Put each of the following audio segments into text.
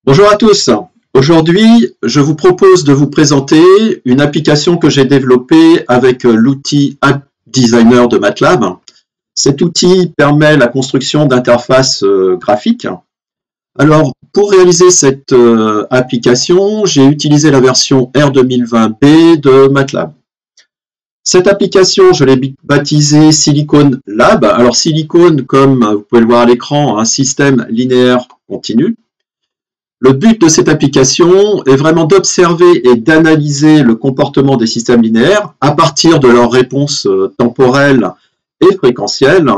Bonjour à tous. Aujourd'hui, je vous propose de vous présenter une application que j'ai développée avec l'outil App Designer de MATLAB. Cet outil permet la construction d'interfaces graphiques. Alors, pour réaliser cette application, j'ai utilisé la version R2020B de MATLAB. Cette application, je l'ai baptisée Silicon Lab. Alors, Silicon, comme vous pouvez le voir à l'écran, un système linéaire continu. Le but de cette application est vraiment d'observer et d'analyser le comportement des systèmes linéaires à partir de leurs réponses temporelles et fréquentielles,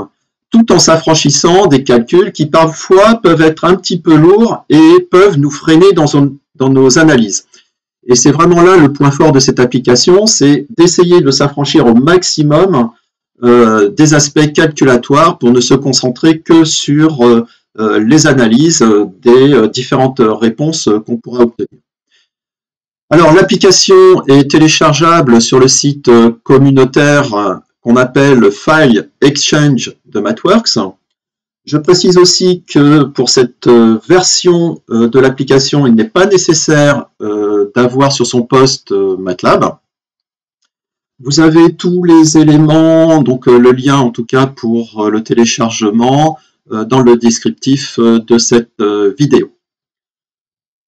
tout en s'affranchissant des calculs qui parfois peuvent être un petit peu lourds et peuvent nous freiner dans nos analyses. Et c'est vraiment là le point fort de cette application, c'est d'essayer de s'affranchir au maximum des aspects calculatoires pour ne se concentrer que sur les analyses des différentes réponses qu'on pourra obtenir. Alors, l'application est téléchargeable sur le site communautaire qu'on appelle File Exchange de MathWorks. Je précise aussi que pour cette version de l'application, il n'est pas nécessaire d'avoir sur son poste MATLAB. Vous avez tous les éléments, donc le lien en tout cas pour le téléchargement, dans le descriptif de cette vidéo.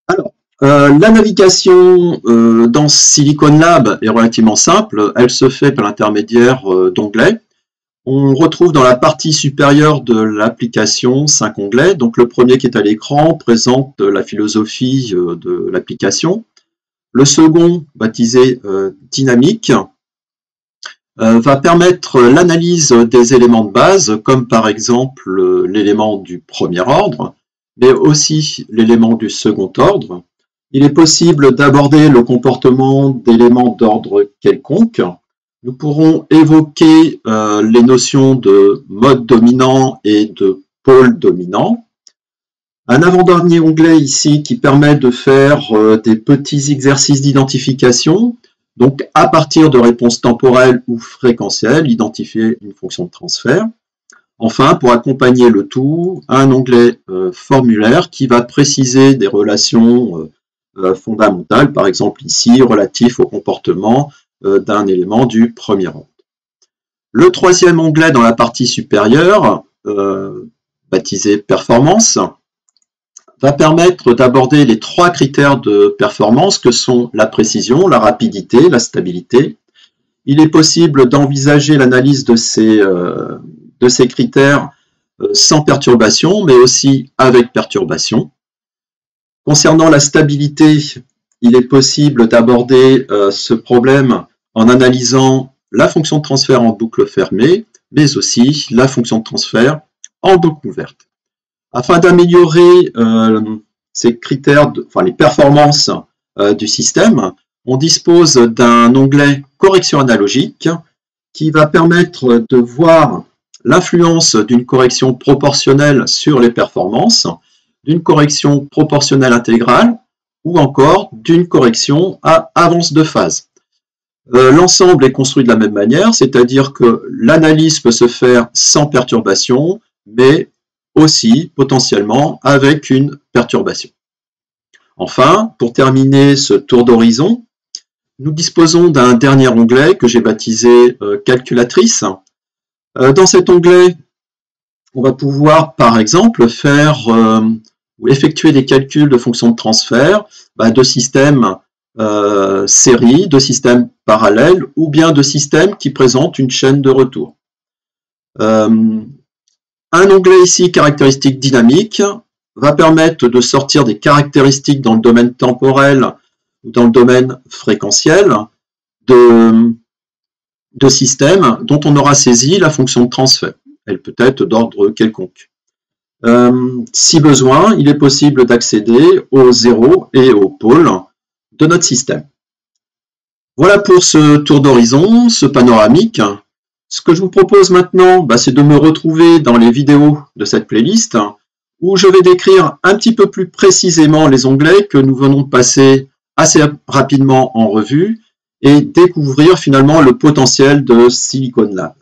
Alors, la navigation dans Silicon Lab est relativement simple. Elle se fait par l'intermédiaire d'onglets. On retrouve dans la partie supérieure de l'application 5 onglets. Donc, le premier qui est à l'écran présente la philosophie de l'application. Le second, baptisé dynamique, va permettre l'analyse des éléments de base, comme par exemple l'élément du premier ordre, mais aussi l'élément du second ordre. Il est possible d'aborder le comportement d'éléments d'ordre quelconque. Nous pourrons évoquer les notions de mode dominant et de pôle dominant. Un avant-dernier onglet ici qui permet de faire des petits exercices d'identification. Donc, à partir de réponses temporelles ou fréquentielles, identifier une fonction de transfert. Enfin, pour accompagner le tout, un onglet formulaire qui va préciser des relations fondamentales, par exemple ici, relatif au comportement d'un élément du premier ordre. Le troisième onglet dans la partie supérieure, baptisé performance, va permettre d'aborder les 3 critères de performance que sont la précision, la rapidité, la stabilité. Il est possible d'envisager l'analyse de ces critères sans perturbation, mais aussi avec perturbation. Concernant la stabilité, il est possible d'aborder ce problème en analysant la fonction de transfert en boucle fermée, mais aussi la fonction de transfert en boucle ouverte. Afin d'améliorer ces critères, les performances du système, on dispose d'un onglet correction analogique qui va permettre de voir l'influence d'une correction proportionnelle sur les performances, d'une correction proportionnelle intégrale ou encore d'une correction à avance de phase. L'ensemble est construit de la même manière, c'est-à-dire que l'analyse peut se faire sans perturbation, mais aussi potentiellement avec une perturbation. Enfin, pour terminer ce tour d'horizon, nous disposons d'un dernier onglet que j'ai baptisé calculatrice. Dans cet onglet, on va pouvoir par exemple faire ou effectuer des calculs de fonctions de transfert de systèmes série, de systèmes parallèles ou bien de systèmes qui présentent une chaîne de retour. Un onglet ici, caractéristiques dynamiques, va permettre de sortir des caractéristiques dans le domaine temporel ou dans le domaine fréquentiel de systèmes dont on aura saisi la fonction de transfert. Elle peut être d'ordre quelconque. Si besoin, il est possible d'accéder aux zéros et aux pôles de notre système. Voilà pour ce tour d'horizon, ce panoramique. Ce que je vous propose maintenant, c'est de me retrouver dans les vidéos de cette playlist où je vais décrire un petit peu plus précisément les onglets que nous venons de passer assez rapidement en revue et découvrir finalement le potentiel de Silicon Lab.